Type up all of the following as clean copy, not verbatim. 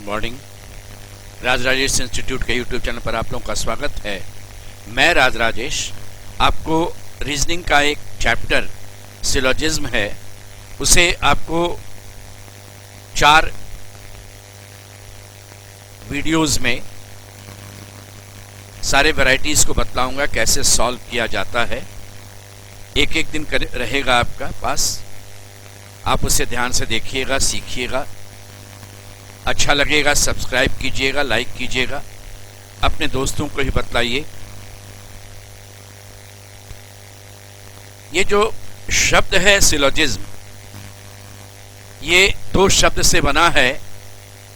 Morning. राज Rajesh institute के YouTube channel पर आप लोगों का स्वागत है। मैं राज राजेश आपको रीजनिंग का एक चैप्टर सिलोजिज्म है, उसे आपको 4 वीडियोस में सारे वैरायटीज को बतलाऊंगा कैसे सॉल्व किया जाता है। एक एक दिन रहेगा आपका पास, आप उसे ध्यान से देखिएगा, सीखिएगा। अच्छा लगेगा सब्सक्राइब कीजिएगा, लाइक कीजिएगा, अपने दोस्तों को ही बतलाइए। ये जो शब्द है सिलोजिज्म, ये 2 शब्द से बना है।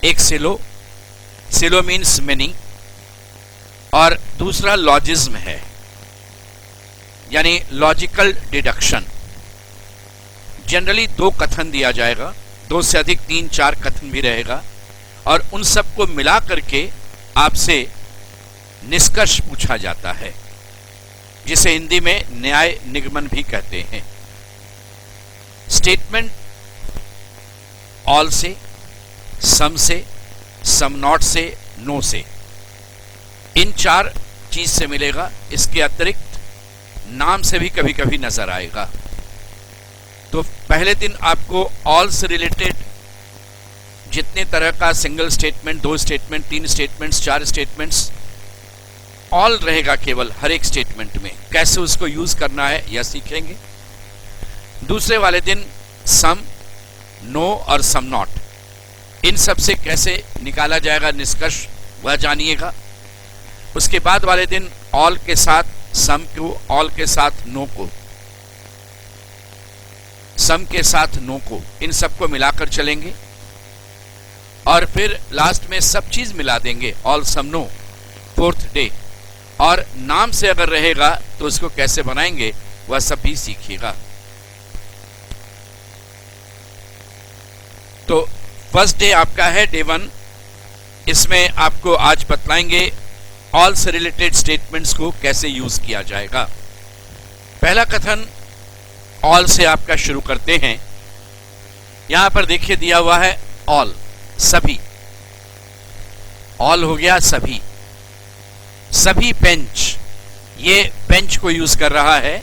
एक सिलो मीन्स मेनी और दूसरा लॉजिज्म है, यानी लॉजिकल डिडक्शन। जनरली 2 कथन दिया जाएगा, 2 से अधिक 3-4 कथन भी रहेगा और उन सबको मिला करके आपसे निष्कर्ष पूछा जाता है, जिसे हिंदी में न्याय निगमन भी कहते हैं। स्टेटमेंट ऑल से, सम नॉट से, नो से, इन 4 चीज से मिलेगा। इसके अतिरिक्त नाम से भी कभी कभी नजर आएगा। तो पहले दिन आपको ऑल से रिलेटेड जितने तरह का single statement, 2 statement, 3 statements, 4 statements, all रहेगा केवल हर एक स्टेटमेंट में। कैसे उसको यूज करना है यह सीखेंगे। दूसरे वाले दिन सम, नो और सम नॉट, इन सब से कैसे निकाला जाएगा निष्कर्ष, वह जानिएगा। उसके बाद वाले दिन ऑल के साथ सम को, ऑल के साथ नो को, सम के साथ नो को, इन सबको मिलाकर चलेंगे और फिर लास्ट में सब चीज मिला देंगे, ऑल सम नो, 4th डे। और नाम से अगर रहेगा तो उसको कैसे बनाएंगे वह सब भी सीखिएगा। तो फर्स्ट डे आपका है डे 1। इसमें आपको आज बतलाएंगे ऑल से रिलेटेड स्टेटमेंट्स को कैसे यूज किया जाएगा। पहला कथन ऑल से आपका शुरू करते हैं। यहां पर देखिए दिया हुआ है ऑल, सभी। ऑल हो गया सभी। सभी बेंच, ये बेंच को यूज कर रहा है।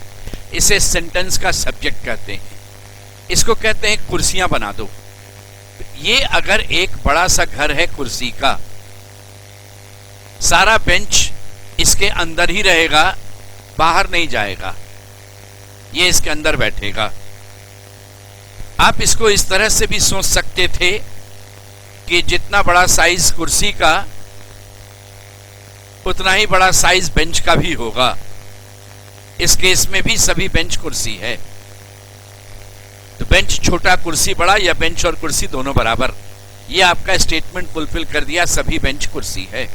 इसे सेंटेंस का सब्जेक्ट कहते हैं। इसको कहते हैं कुर्सियां बना दो। ये अगर एक बड़ा सा घर है कुर्सी का, सारा बेंच इसके अंदर ही रहेगा, बाहर नहीं जाएगा, ये इसके अंदर बैठेगा। आप इसको इस तरह से भी सोच सकते थे कि जितना बड़ा साइज कुर्सी का उतना ही बड़ा साइज बेंच का भी होगा। इस केस में भी सभी बेंच कुर्सी है। तो बेंच छोटा, कुर्सी बड़ा, या बेंच और कुर्सी दोनों बराबर। ये आपका स्टेटमेंट फुलफिल कर दिया, सभी बेंच कुर्सी है।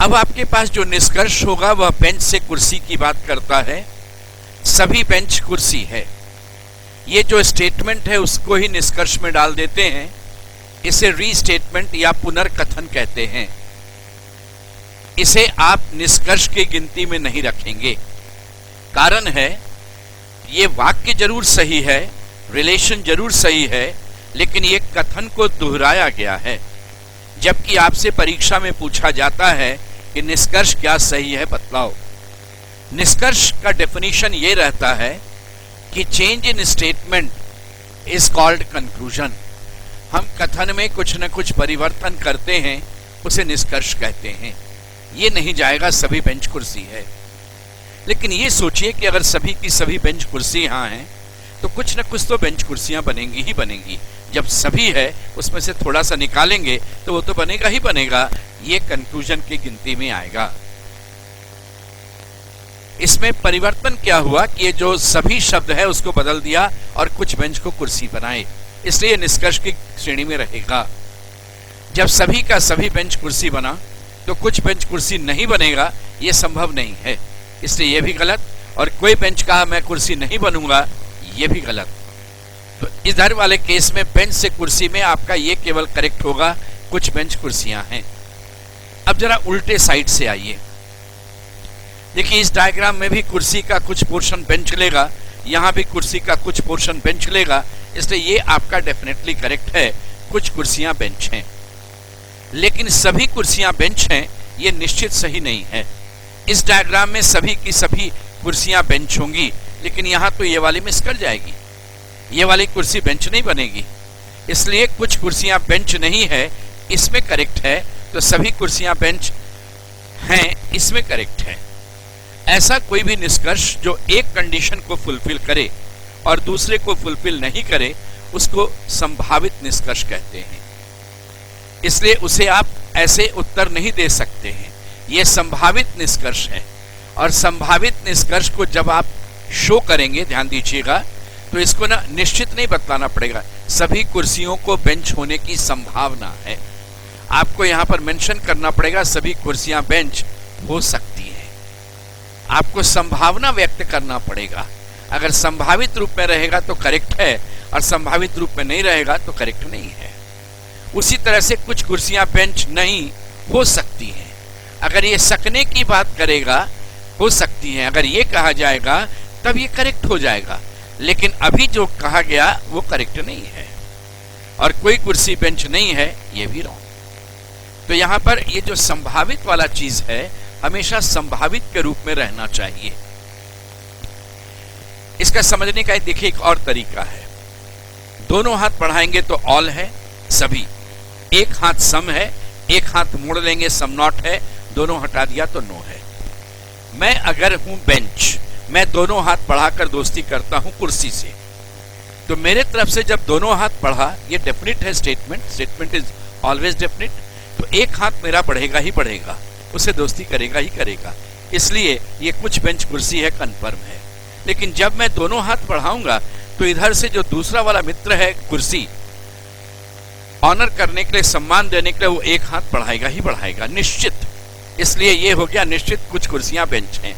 अब आपके पास जो निष्कर्ष होगा वह बेंच से कुर्सी की बात करता है। सभी बेंच कुर्सी है। ये जो स्टेटमेंट है उसको ही निष्कर्ष में डाल देते हैं। इसे रीस्टेटमेंट या पुनर्कथन कहते हैं। इसे आप निष्कर्ष की गिनती में नहीं रखेंगे। कारण है, ये वाक्य जरूर सही है, रिलेशन जरूर सही है, लेकिन ये कथन को दोहराया गया है। जबकि आपसे परीक्षा में पूछा जाता है कि निष्कर्ष क्या सही है, बतलाओ। निष्कर्ष का डेफिनेशन ये रहता है कि change in statement is called conclusion. हम कथन में कुछ न कुछ परिवर्तन करते हैं, उसे निष्कर्ष कहते हैं। ये नहीं जाएगा सभी बेंच कुर्सी है। लेकिन ये सोचिए कि अगर सभी की सभी बेंच कुर्सी यहां हैं तो कुछ न कुछ तो बेंच कुर्सियां बनेंगी ही बनेंगी। जब सभी है उसमें से थोड़ा सा निकालेंगे तो वो तो बनेगा ही बनेगा। ये कंक्लूजन की गिनती में आएगा। इसमें परिवर्तन क्या हुआ कि ये जो सभी शब्द है उसको बदल दिया और कुछ बेंच को कुर्सी बनाए, इसलिए निष्कर्ष की श्रेणी में रहेगा। जब सभी का सभी बेंच कुर्सी बना तो कुछ बेंच कुर्सी नहीं बनेगा, ये संभव नहीं है, इसलिए ये भी गलत। और कोई बेंच कहा मैं कुर्सी नहीं बनूंगा, ये भी गलत। तो इधर वाले केस में बेंच से कुर्सी में आपका ये केवल करेक्ट होगा, कुछ बेंच कुर्सियां हैं। अब जरा उल्टे साइड से आइए। देखिए इस डायग्राम में भी कुर्सी का कुछ पोर्शन बेंच लेगा, यहाँ भी कुर्सी का कुछ पोर्शन बेंच लेगा, इसलिए ये आपका डेफिनेटली करेक्ट है। कुछ कुर्सियां बेंच हैं, लेकिन सभी कुर्सियां बेंच हैं ये निश्चित सही नहीं है। इस डायग्राम में सभी की सभी कुर्सियां बेंच होंगी, लेकिन यहां तो ये वाली मिस कर जाएगी, ये वाली कुर्सी बेंच नहीं बनेगी। इसलिए कुछ कुर्सियां बेंच नहीं है इसमें करेक्ट है, तो सभी कुर्सियां बेंच हैं इसमें करेक्ट है। ऐसा कोई भी निष्कर्ष जो एक कंडीशन को फुलफिल करे और दूसरे को फुलफिल नहीं करे उसको संभावित निष्कर्ष कहते हैं। इसलिए उसे आप ऐसे उत्तर नहीं दे सकते हैं, यह संभावित निष्कर्ष है। और संभावित निष्कर्ष को जब आप शो करेंगे, ध्यान दीजिएगा, तो इसको ना निश्चित नहीं बतलाना पड़ेगा, सभी कुर्सियों को बेंच होने की संभावना है। आपको यहां पर मेंशन करना पड़ेगा सभी कुर्सियां बेंच हो सकती है। आपको संभावना व्यक्त करना पड़ेगा। अगर संभावित रूप में रहेगा तो करेक्ट है, और संभावित रूप में नहीं रहेगा तो करेक्ट नहीं है। उसी तरह से कुछ कुर्सियां बेंच नहीं हो सकती हैं। अगर ये सकने की बात करेगा, हो सकती हैं, अगर ये कहा जाएगा तब ये करेक्ट हो जाएगा, लेकिन अभी जो कहा गया वो करेक्ट नहीं है। और कोई कुर्सी बेंच नहीं है ये भी रॉन्ग। तो यहां पर ये जो संभावित वाला चीज है हमेशा संभावित के रूप में रहना चाहिए। इसका समझने का देखिए एक और तरीका है। दोनों हाथ बढ़ाएंगे तो ऑल है, सभी। एक हाथ सम है, एक हाथ मोड़ लेंगे सम नॉट है, दोनों हटा दिया तो नो है। मैं अगर हूं बेंच, मैं दोनों हाथ बढ़ाकर दोस्ती करता हूं कुर्सी से, तो मेरे तरफ से जब दोनों हाथ बढ़ा, ये डेफिनेट है स्टेटमेंट इज ऑलवेज डेफिनेट, तो एक हाथ मेरा बढ़ेगा ही बढ़ेगा, उसे दोस्ती करेगा ही करेगा। इसलिए ये कुछ बेंच कुर्सी है, कंफर्म है। लेकिन जब मैं दोनों हाथ बढ़ाऊंगा तो इधर से जो दूसरा वाला मित्र है कुर्सी, ऑनर करने के लिए, सम्मान देने के लिए, वो एक हाथ बढ़ाएगा ही बढ़ाएगा, निश्चित। इसलिए ये हो गया निश्चित कुछ कुर्सियां बेंच हैं।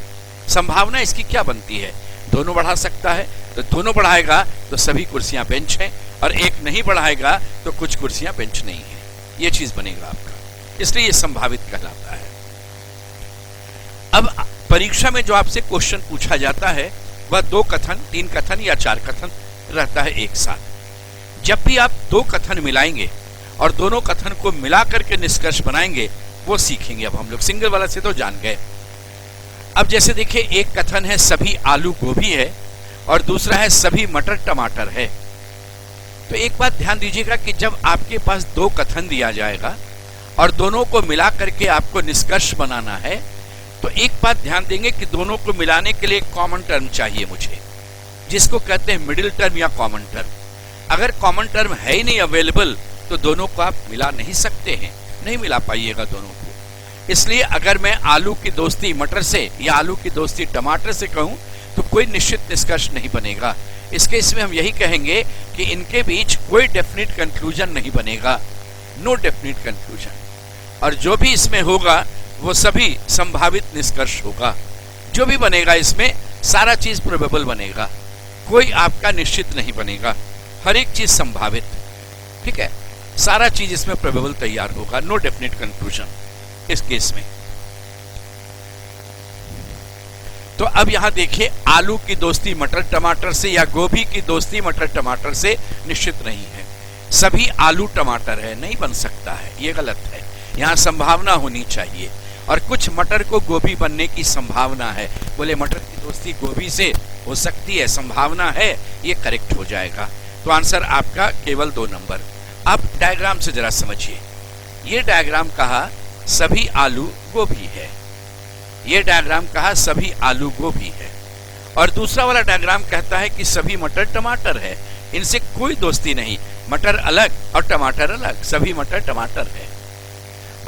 संभावना इसकी क्या बनती है? दोनों बढ़ा सकता है, तो दोनों बढ़ाएगा तो सभी कुर्सियां बेंच हैं, और एक नहीं बढ़ाएगा तो कुछ कुर्सियां बेंच नहीं है। ये चीज बनेगा आपका, इसलिए ये संभावित कहलाता है। अब परीक्षा में जो आपसे क्वेश्चन पूछा जाता है वह 2 कथन, 3 कथन या 4 कथन रहता है एक साथ। जब भी आप 2 कथन मिलाएंगे और दोनों कथन को मिला करके निष्कर्ष बनाएंगे, वो सीखेंगे। अब हम लोग सिंगल वाला से तो जान गए। अब जैसे देखिए, एक कथन है सभी आलू गोभी है और दूसरा है सभी मटर टमाटर है। तो एक बात ध्यान दीजिएगा कि जब आपके पास 2 कथन दिया जाएगा और दोनों को मिला करके आपको निष्कर्ष बनाना है, तो एक बात ध्यान देंगे कि दोनों को मिलाने के लिए एक कॉमन टर्म चाहिए मुझे, जिसको कहते हैं मिडिल टर्म या कॉमन टर्म। अगर कॉमन टर्म है ही नहीं अवेलेबल तो दोनों को आप मिला नहीं सकते हैं, नहीं मिला पाइएगा दोनों को। इसलिए अगर मैं आलू की दोस्ती मटर से या आलू की दोस्ती टमाटर से कहूं तो कोई निश्चित निष्कर्ष नहीं बनेगा। इसके इसमें हम यही कहेंगे कि इनके बीच कोई डेफिनेट कंक्लूजन नहीं बनेगा, नो डेफिनेट कंक्लूजन। और जो भी इसमें होगा वो सभी संभावित निष्कर्ष होगा। जो भी बनेगा इसमें सारा चीज प्रोबेबल बनेगा, कोई आपका निश्चित नहीं बनेगा, हर एक चीज संभावित। ठीक है, सारा चीज इसमें प्रोबेबल तैयार होगा, नो डेफिनेट कंक्लूजन इस केस में। तो अब यहां देखिए, आलू की दोस्ती मटर टमाटर से या गोभी की दोस्ती मटर टमाटर से निश्चित नहीं है। सभी आलू टमाटर है, नहीं बन सकता है, ये गलत है। यहां संभावना होनी चाहिए। और कुछ मटर को गोभी बनने की संभावना है, बोले मटर की दोस्ती गोभी से हो सकती है, संभावना है, ये करेक्ट हो जाएगा। तो आंसर आपका केवल 2 नंबर। अब डायग्राम से जरा समझिए। ये डायग्राम कहा सभी आलू गोभी है, ये डायग्राम कहा सभी आलू गोभी है, और दूसरा वाला डायग्राम कहता है कि सभी मटर टमाटर है। इनसे कोई दोस्ती नहीं, मटर अलग और टमाटर अलग, सभी मटर टमाटर है।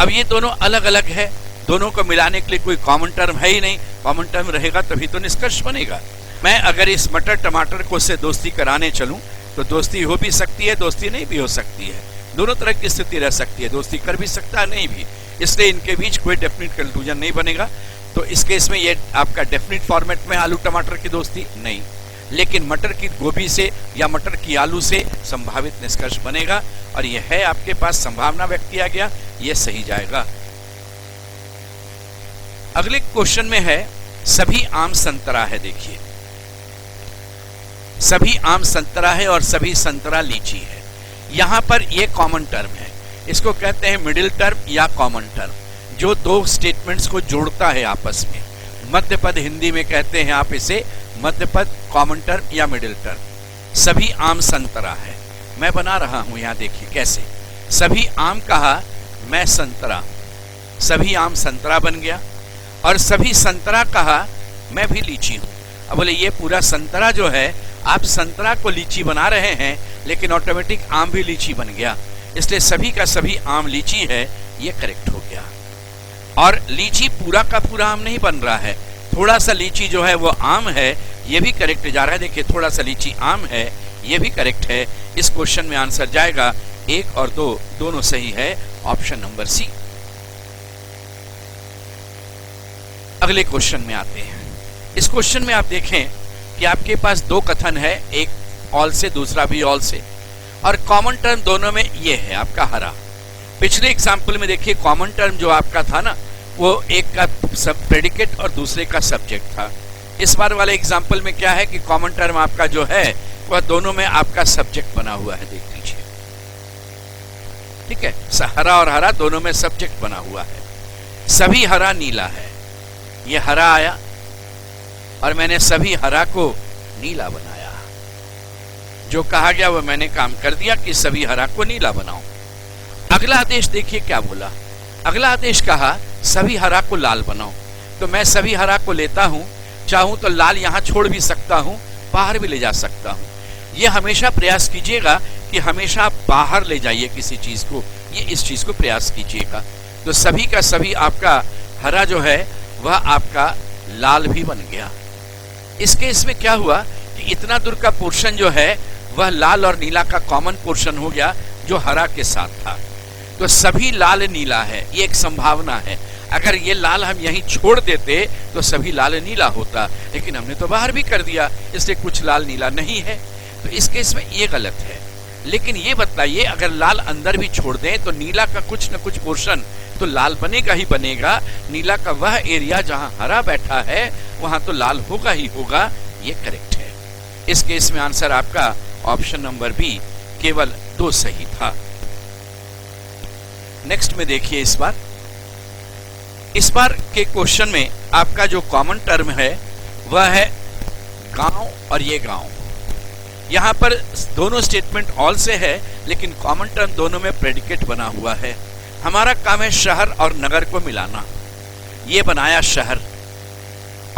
अब ये दोनों अलग अलग है, दोनों को मिलाने के लिए कोई कॉमन टर्म है ही नहीं। कॉमन टर्म रहेगा तभी तो निष्कर्ष बनेगा। मैं अगर इस मटर टमाटर को से दोस्ती कराने चलूं तो दोस्ती हो भी सकती है, दोस्ती नहीं भी हो सकती है, दोनों तरह की स्थिति रह सकती है, दोस्ती कर भी सकता है, नहीं भी। इसलिए इनके बीच कोई डेफिनेट कंक्लूजन नहीं बनेगा। तो इस केस में ये आपका डेफिनेट फॉर्मेट में आलू टमाटर की दोस्ती नहीं, लेकिन मटर की गोभी से या मटर की आलू से संभावित निष्कर्ष बनेगा। और यह है आपके पास संभावना व्यक्त किया गया, यह सही जाएगा। अगले क्वेश्चन में है सभी आम संतरा है। देखिए, सभी आम संतरा है और सभी संतरा लीची है। यहां पर ये कॉमन टर्म है, इसको कहते हैं मिडिल टर्म या कॉमन टर्म, जो दो स्टेटमेंट्स को जोड़ता है आपस में। मध्य पद हिंदी में कहते हैं आप इसे मध्य पद, कॉमन टर्म या मिडिल टर्म। सभी आम संतरा है, मैं बना रहा हूं, यहां देखिए कैसे। सभी आम कहा, मैं संतरा, सभी आम संतरा बन गया। और सभी संतरा कहा, मैं भी लीची हूं। अब बोले ये पूरा संतरा जो है, आप संतरा को लीची बना रहे हैं, लेकिन ऑटोमेटिक आम भी लीची बन गया, इसलिए सभी का सभी आम लीची है, ये करेक्ट हो गया। और लीची पूरा का पूरा आम नहीं बन रहा है, थोड़ा सा लीची जो है वो आम है, ये भी करेक्ट जा रहा है। देखिए थोड़ा सा लीची आम है, ये भी करेक्ट है। इस क्वेश्चन में आंसर जाएगा 1 और 2 दोनों सही है, ऑप्शन नंबर सी। अगले क्वेश्चन में आते हैं। इस क्वेश्चन में आप देखें कि आपके पास दो कथन है, एक ऑल से, दूसरा भी ऑल से, और कॉमन टर्म दोनों में ये है आपका हरा। पिछले एग्जाम्पल में देखिए कॉमन टर्म जो आपका था ना, वो एक का सब प्रेडिकेट और दूसरे का सब्जेक्ट था। इस बार वाले एग्जाम्पल में क्या है कि कॉमन टर्म आपका जो है वह दोनों में आपका सब्जेक्ट बना हुआ है, देख लीजिए, ठीक है। हरा और हरा दोनों में सब्जेक्ट बना हुआ है। सभी हरा नीला है, ये हरा आया और मैंने सभी हरा को नीला बनाया। जो कहा गया वो मैंने काम कर दिया कि सभी हरा को नीला बनाओ। अगला आदेश देखिए क्या बोला। अगला आदेश कहा सभी हरा को लाल बनाओ। तो मैं सभी हरा को लेता हूं, चाहूं तो लाल यहां छोड़ भी सकता हूं, बाहर भी ले जा सकता हूं। यह हमेशा प्रयास कीजिएगा कि हमेशा आप बाहर ले जाइए किसी चीज को, ये इस चीज को प्रयास कीजिएगा। तो सभी का सभी आपका हरा जो है वह आपका लाल भी बन गया। इस केस में क्या हुआ कि इतना दूर का पोर्शन जो है वह लाल और नीला का कॉमन पोर्शन हो गया जो हरा के साथ था। तो सभी लाल नीला है, ये एक संभावना है। अगर ये लाल हम यहीं छोड़ देते तो सभी लाल नीला होता, लेकिन हमने तो बाहर भी कर दिया, इसलिए कुछ लाल नीला नहीं है। तो इस केस में ये गलत है। लेकिन ये बताइए अगर लाल अंदर भी छोड़ दें तो नीला का कुछ न कुछ पोर्शन तो लाल बनेगा ही बनेगा। नीला का वह एरिया जहां हरा बैठा है वहां तो लाल होगा ही होगा, ये करेक्ट है। इस केस में आंसर आपका ऑप्शन नंबर बी, केवल 2 सही था। नेक्स्ट में देखिए इस बार के क्वेश्चन में आपका जो कॉमन टर्म है वह है गांव और ये गांव। यहां पर दोनों स्टेटमेंट ऑल से है, लेकिन कॉमन टर्म दोनों में प्रेडिकेट बना हुआ है। हमारा काम है शहर और नगर को मिलाना। ये बनाया शहर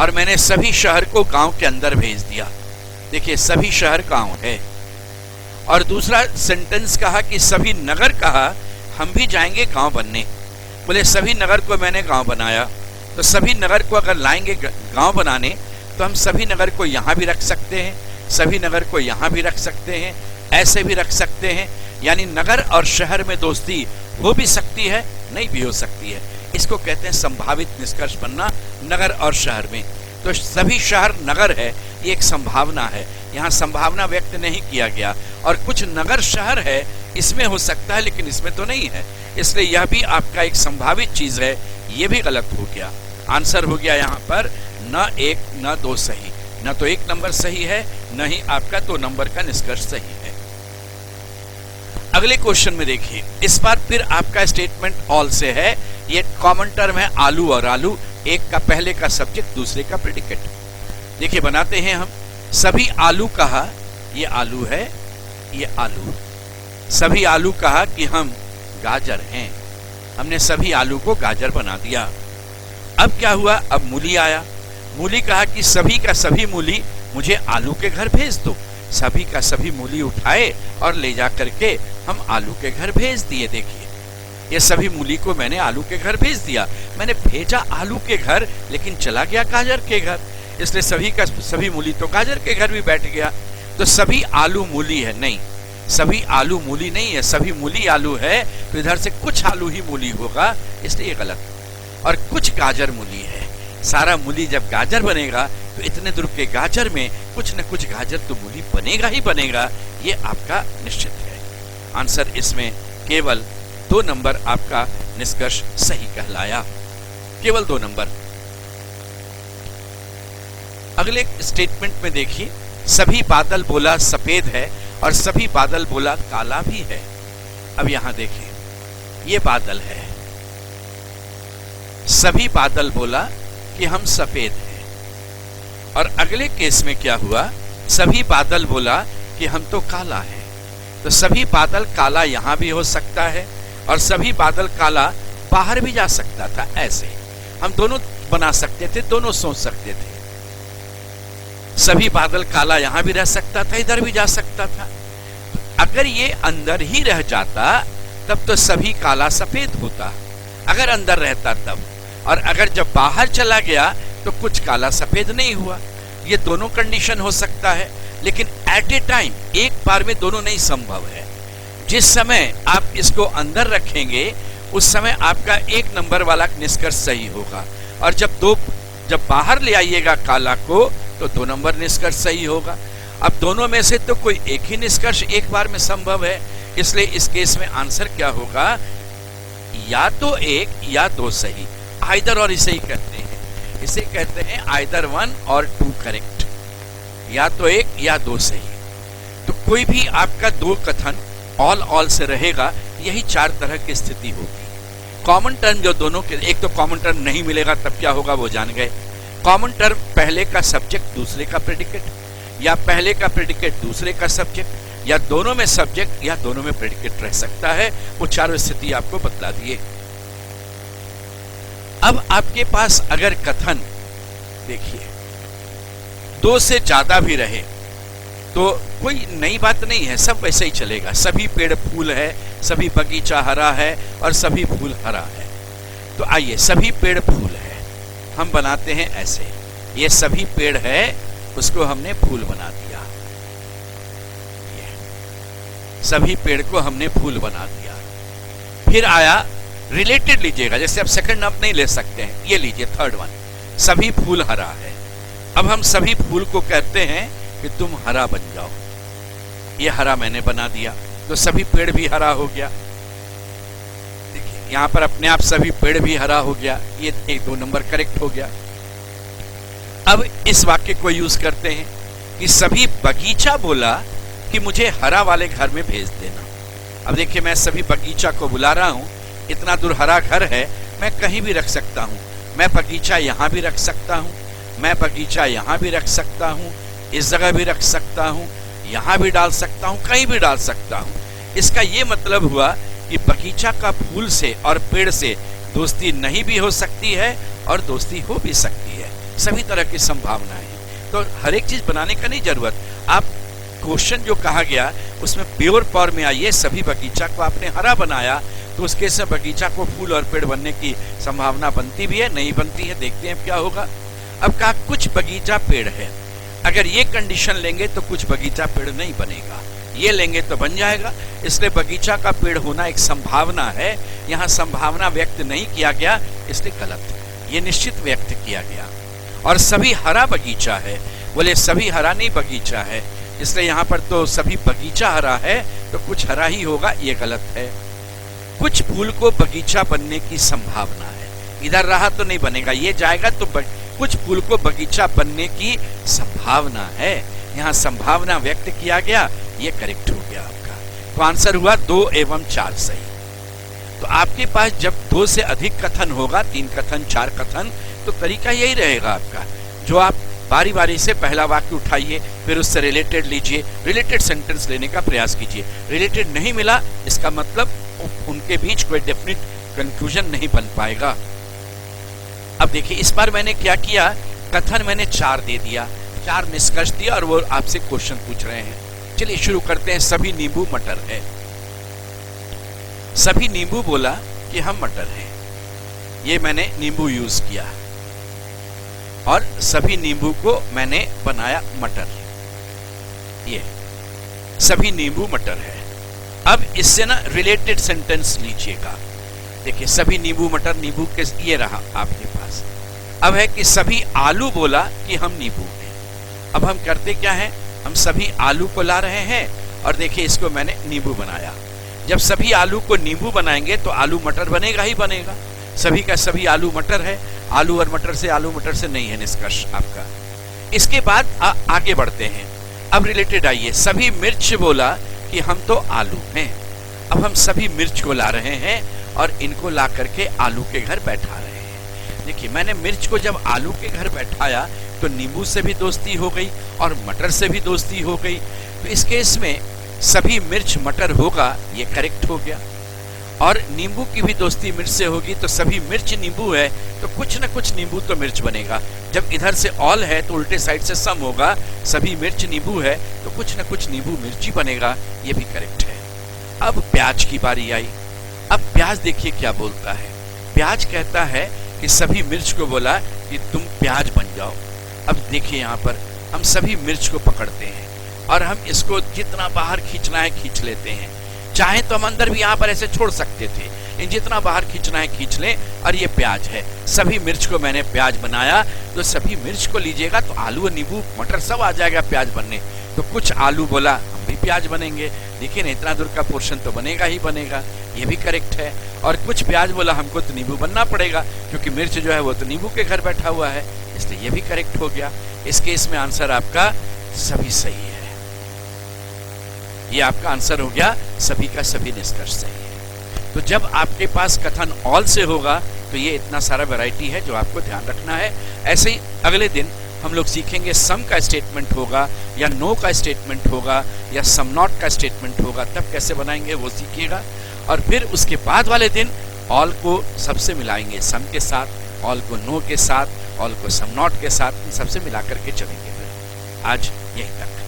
और मैंने सभी शहर को गांव के अंदर भेज दिया। देखिए सभी शहर गांव है। और दूसरा सेंटेंस कहा कि सभी नगर कहा, हम भी जाएंगे गांव बनने। बोले सभी नगर को मैंने गांव बनाया, तो सभी नगर को अगर लाएंगे गांव बनाने तो हम सभी नगर को यहां भी रख सकते हैं, सभी नगर को यहां भी रख सकते हैं, ऐसे भी रख सकते हैं। यानी नगर और शहर में दोस्ती हो भी सकती है, नहीं भी हो सकती है। इसको कहते हैं संभावित निष्कर्ष बनना नगर और शहर में। तो सभी शहर नगर है, ये एक संभावना है, यहाँ संभावना व्यक्त नहीं किया गया। और कुछ नगर शहर है, इसमें हो सकता है लेकिन इसमें तो नहीं है, इसलिए यह भी आपका एक संभावित चीज है, ये भी गलत हो गया। आंसर हो गया यहाँ पर न 1 न 2 सही, न तो 1 नंबर सही है, न ही आपका 2 नंबर का निष्कर्ष सही है। अगले क्वेश्चन में देखिए, इस बार फिर आपका स्टेटमेंट ऑल से है। ये कॉमन टर्म है आलू और आलू, एक का पहले का सब्जेक्ट दूसरे का प्रेडिकेट। देखिए बनाते हैं हम। सभी आलू कहा, ये आलू है, ये आलू। सभी आलू कहा कि हम गाजर हैं, हमने सभी आलू को गाजर बना दिया। अब क्या हुआ, अब मूली आया। मूली कहा कि सभी का सभी मूली मुझे आलू के घर भेज दो। सभी का सभी मूली उठाए और ले जा करके हम आलू के घर भेज दिए। देखिए ये सभी मूली को मैंने आलू के घर भेज दिया। मैंने भेजा आलू के घर, लेकिन चला गया गाजर के घर, इसलिए सभी का सभी मूली तो गाजर के घर भी बैठ गया। तो सभी आलू मूली है, नहीं, सभी आलू मूली नहीं है, सभी मूली आलू है। तो इधर से कुछ आलू ही मूली होगा, इसलिए गलत। और कुछ गाजर मूली है, सारा मूली जब गाजर बनेगा तो इतने दूर के गाजर में कुछ न कुछ गाजर तो मूली बनेगा ही बनेगा, ये आपका निश्चित है। आंसर इसमें केवल 2 नंबर आपका निष्कर्ष सही कहलाया, केवल 2 नंबर। अगले स्टेटमेंट में देखिए, सभी बादल बोला सफेद है और सभी बादल बोला काला भी है। अब यहां देखें, ये बादल है, सभी बादल बोला कि हम सफेद हैं। और अगले केस में क्या हुआ, सभी बादल बोला कि हम तो काला है। तो सभी बादल काला यहां भी हो सकता है और सभी बादल काला बाहर भी जा सकता था। ऐसे हम दोनों बना सकते थे, दोनों सोच सकते थे। सभी बादल काला यहां भी रह सकता था, इधर भी जा सकता था। अगर ये अंदर ही रह जाता तब तो सभी काला सफेद होता, अगर अंदर रहता तब। और अगर जब बाहर चला गया तो कुछ काला सफेद नहीं हुआ। ये दोनों कंडीशन हो सकता है, लेकिन एट ए टाइम एक बार में दोनों नहीं संभव है। जिस समय आप इसको अंदर रखेंगे उस समय आपका एक नंबर वाला निष्कर्ष सही होगा, और जब बाहर ले आइएगा काला को तो 2 नंबर निष्कर्ष सही होगा। अब दोनों में से तो कोई एक ही निष्कर्ष एक बार में संभव है, इसलिए इस केस में आंसर क्या होगा, या तो 1 या 2 सही। आइदर और इसे ही कहते हैं, इसे कहते हैं आइदर 1 और 2 करेक्ट, या तो 1 या 2 सही। तो कोई भी आपका 2 कथन ऑल से रहेगा, यही 4 तरह की स्थिति होगी। कॉमन टर्म जो दोनों के, एक तो कॉमन टर्म नहीं मिलेगा तब क्या होगा वो जान गए। कॉमन टर्म पहले का सब्जेक्ट दूसरे का प्रेडिकेट, या पहले का प्रेडिकेट दूसरे का सब्जेक्ट, या दोनों में सब्जेक्ट या दोनों में प्रेडिकेट रह सकता है। वो 4 स्थिति आपको बतला दिए। अब आपके पास अगर कथन देखिए 2 से ज्यादा भी रहे तो कोई नई बात नहीं है, सब वैसे ही चलेगा। सभी पेड़ फूल है, सभी बगीचा हरा है और सभी फूल हरा है। तो आइए, सभी पेड़ फूल है हम बनाते हैं ऐसे, ये सभी पेड़ है उसको हमने फूल बना दिया, सभी पेड़ को हमने फूल बना दिया। फिर आया रिलेटेड लीजिएगा, जैसे आप सेकंड आप नहीं ले सकते हैं, ये लीजिए थर्ड वन, सभी फूल हरा है। अब हम सभी फूल को कहते हैं कि तुम हरा बन जाओ, ये हरा मैंने बना दिया तो सभी पेड़ भी हरा हो गया। देखिए यहां पर अपने आप सभी पेड़ भी हरा हो गया, ये 1-2 नंबर करेक्ट हो गया। अब इस वाक्य को यूज करते हैं कि सभी बगीचा बोला कि मुझे हरा वाले घर में भेज देना। अब देखिए मैं सभी बगीचा को बुला रहा हूं, इतना दूर हरा घर है, मैं कहीं भी रख सकता हूं। मैं बगीचा यहां भी रख सकता हूं, मैं बगीचा यहां भी रख सकता हूं, इस जगह भी रख सकता हूं, यहां भी डाल सकता हूं, कहीं भी डाल सकता हूं। इसका यह मतलब हुआ कि बगीचा का फूल से और पेड़ से दोस्ती नहीं भी हो सकती है और दोस्ती हो भी सकती है। सभी तरह की संभावनाएं, तो हर एक चीज बनाने का नहीं जरूरत। आप क्वेश्चन जो कहा गया उसमें प्योर फॉर्म में आइए, सभी बगीचा को आपने हरा बनाया तो उसके से बगीचा को फूल और पेड़ बनने की संभावना बनती भी है, नहीं बनती है, देखते हैं क्या होगा। अब कहा कुछ बगीचा पेड़ है, अगर ये कंडीशन लेंगे तो कुछ बगीचा पेड़ नहीं बनेगा, ये लेंगे तो बन जाएगा। इसलिए बगीचा का पेड़ होना एक संभावना है, यहाँ संभावना व्यक्त नहीं किया गया इसलिए गलत है, ये निश्चित व्यक्त किया गया। और सभी हरा बगीचा है, बोले सभी हरा नहीं बगीचा है, इसलिए यहाँ पर तो सभी बगीचा हरा है तो कुछ हरा ही होगा, ये गलत है। कुछ फूल को बगीचा बनने की संभावना है, इधर रहा तो नहीं बनेगा, ये जाएगा तो कुछ फूल को बगीचा बनने की संभावना है, यहाँ संभावना व्यक्त किया गया, ये करेक्ट हो गया आपका। तो आंसर हुआ 2 एवं 4 सही। तो आपके पास जब 2 से अधिक कथन होगा, 3 कथन 4 कथन, तो तरीका यही रहेगा आपका, जो आप बारी बारी से पहला वाक्य उठाइए, फिर उससे रिलेटेड लीजिए, रिलेटेड सेंटेंस लेने का प्रयास कीजिए। रिलेटेड नहीं मिला इसका मतलब उनके बीच कोई डेफिनेट कंक्लूजन नहीं बन पाएगा। अब देखिए इस बार मैंने क्या किया, कथन मैंने 4 दे दिया, 4 निष्कर्ष दिया और वो आपसे क्वेश्चन पूछ रहे हैं। चलिए शुरू करते हैं। सभी नींबू मटर है, सभी नींबू बोला कि हम मटर हैं, ये मैंने नींबू यूज किया और सभी नींबू को मैंने बनाया मटर, ये सभी नींबू मटर है। अब इससे ना रिलेटेड सेंटेंस लीजिएगा, देखिए सभी नींबू मटर, नींबू के ये रहा आपके पास। अब है कि सभी आलू बोला कि हम नींबू हैं। अब हम करते क्या है, हम सभी आलू को ला रहे हैं और देखिए इसको मैंने नींबू बनाया। जब सभी आलू को नींबू बनाएंगे तो आलू मटर बनेगा ही बनेगा, सभी का सभी आलू मटर है, आलू और मटर से, आलू मटर से नहीं है निष्कर्ष आपका। इसके बाद आगे बढ़ते हैं। अब रिलेटेड आइए, सभी मिर्च बोला कि हम तो आलू हैं। अब हम सभी मिर्च को ला रहे हैं और इनको ला करके आलू के घर बैठा रहे हैं। देखिए, मैंने मिर्च को जब आलू के घर बैठाया तो नींबू से भी दोस्ती हो गई और मटर से भी दोस्ती हो गई। तो इस केस में सभी मिर्च मटर होगा, ये करेक्ट हो गया। और नींबू की भी दोस्ती मिर्च से होगी, तो सभी मिर्च नींबू है तो कुछ न कुछ नींबू तो मिर्च बनेगा। जब इधर से ऑल है तो उल्टे साइड से सम होगा, सभी मिर्च नींबू है तो कुछ न कुछ नींबू मिर्ची बनेगा, ये भी करेक्ट है। अब प्याज की बारी आई। अब प्याज देखिए क्या बोलता है। प्याज कहता है कि सभी मिर्च को बोला कि तुम प्याज बन जाओ। अब देखिए यहाँ पर हम सभी मिर्च को पकड़ते हैं और हम इसको जितना बाहर खींचना है खींच लेते हैं। चाहे तो हम अंदर भी यहाँ पर ऐसे छोड़ सकते थे, लेकिन जितना बाहर खींचना है खींच लें। और ये प्याज है, सभी मिर्च को मैंने प्याज बनाया, तो सभी मिर्च को लीजिएगा तो आलू और नींबू मटर सब आ जाएगा प्याज बनने। तो कुछ आलू बोला हम भी प्याज बनेंगे। देखिए ना, इतना दूर का पोर्शन तो बनेगा ही बनेगा, ये भी करेक्ट है। और कुछ प्याज बोला हमको तो नींबू बनना पड़ेगा, क्योंकि मिर्च जो है वो तो नींबू के घर बैठा हुआ है, इसलिए ये भी करेक्ट हो गया। इस केस में आंसर आपका सभी सही है। ये आपका आंसर हो गया, सभी का सभी निष्कर्ष सही है। तो जब आपके पास कथन ऑल से होगा तो ये इतना सारा वैरायटी है जो आपको ध्यान रखना है। ऐसे ही अगले दिन हम लोग सीखेंगे सम का स्टेटमेंट होगा या नो का स्टेटमेंट होगा या सम नॉट का स्टेटमेंट होगा, तब कैसे बनाएंगे वो सीखिएगा। और फिर उसके बाद वाले दिन ऑल को सबसे मिलाएंगे, सम के साथ, ऑल को नो के साथ, ऑल को सम नॉट के साथ, सबसे मिला करके चलेंगे। फिर आज यहीं तक।